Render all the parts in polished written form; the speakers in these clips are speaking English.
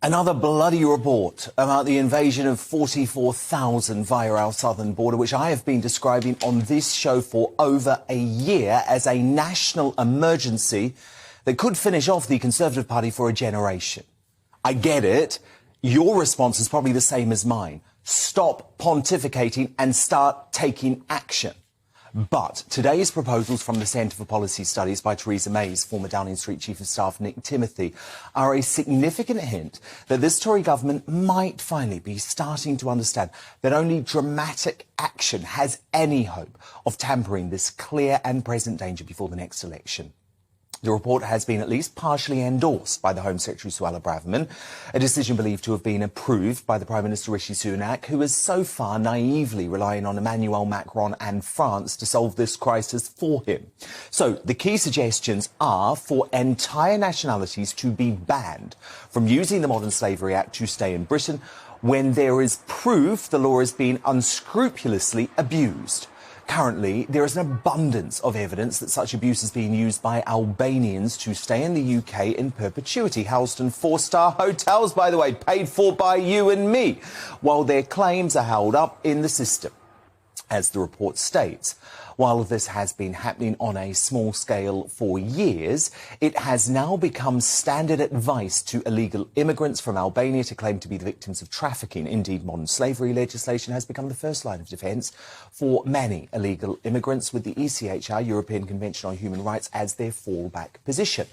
Another bloody report about the invasion of 44,000 via our southern border, which I have been describing on this show for over a year as a national emergency that could finish off the Conservative Party for a generation. I get it. Your response is probably the same as mine. Stop pontificating and start taking action. But today's proposals from the Centre for Policy Studies by Theresa May's former Downing Street Chief of Staff Nick Timothy are a significant hint that this Tory government might finally be starting to understand that only dramatic action has any hope of tampering this clear and present danger before the next election. The report has been at least partially endorsed by the Home Secretary Suella Braverman, a decision believed to have been approved by the Prime Minister Rishi Sunak, who is so far naively relying on Emmanuel Macron and France to solve this crisis for him. So the key suggestions are for entire nationalities to be banned from using the Modern Slavery Act to stay in Britain when there is proof the law is being unscrupulously abused. Currently, there is an abundance of evidence that such abuse is being used by Albanians to stay in the UK in perpetuity, housed in four-star hotels, by the way, paid for by you and me, while their claims are held up in the system. As the report states, while this has been happening on a small scale for years, it has now become standard advice to illegal immigrants from Albania to claim to be the victims of trafficking. Indeed, modern slavery legislation has become the first line of defence for many illegal immigrants, with the ECHR, European Convention on Human Rights, as their fallback position.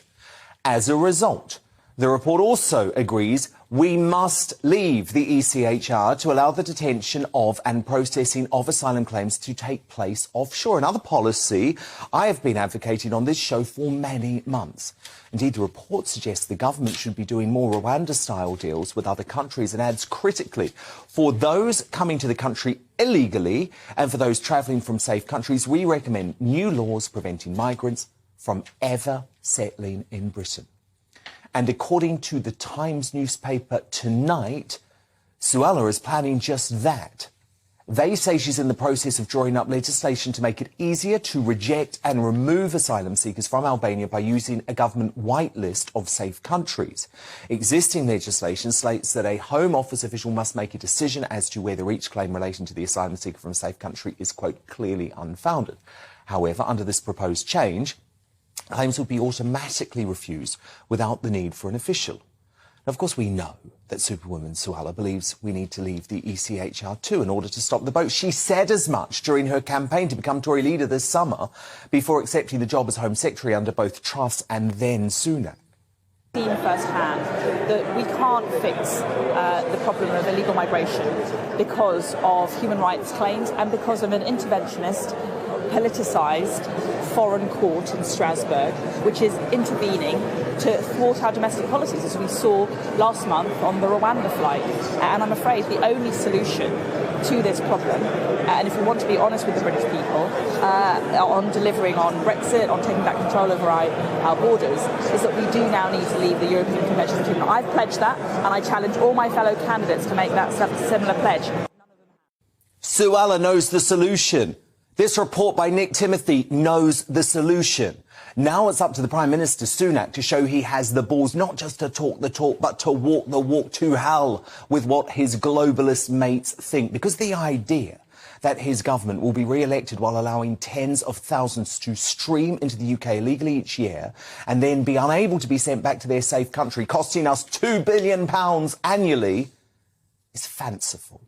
As a result, the report also agrees we must leave the ECHR to allow the detention of and processing of asylum claims to take place offshore. Another policy I have been advocating on this show for many months. Indeed, the report suggests the government should be doing more Rwanda-style deals with other countries and adds critically, for those coming to the country illegally and for those travelling from safe countries, we recommend new laws preventing migrants from ever settling in Britain. And according to the Times newspaper tonight, Suella is planning just that. They say she's in the process of drawing up legislation to make it easier to reject and remove asylum seekers from Albania by using a government whitelist of safe countries. Existing legislation states that a Home Office official must make a decision as to whether each claim relating to the asylum seeker from a safe country is, quote, clearly unfounded. However, under this proposed change, claims would be automatically refused without the need for an official. Now, of course, we know that Superwoman Suella believes we need to leave the ECHR too in order to stop the boat. She said as much during her campaign to become Tory leader this summer before accepting the job as Home Secretary under both Truss and then Sunak. Seen firsthand that we can't fix the problem of illegal migration because of human rights claims and because of an interventionist, politicised foreign court in Strasbourg, which is intervening to thwart our domestic policies, as we saw last month on the Rwanda flight. And I'm afraid the only solution to this problem, and if we want to be honest with the British people, on delivering on Brexit, on taking back control over our borders, is that we do now need to leave the European Convention on Human Rights. I've pledged that, and I challenge all my fellow candidates to make that similar pledge. Suella knows the solution. This report by Nick Timothy knows the solution. Now it's up to the Prime Minister, Sunak, to show he has the balls not just to talk the talk, but to walk the walk to hell with what his globalist mates think. Because the idea that his government will be re-elected while allowing tens of thousands to stream into the UK illegally each year and then be unable to be sent back to their safe country, costing us £2 billion annually, is fanciful.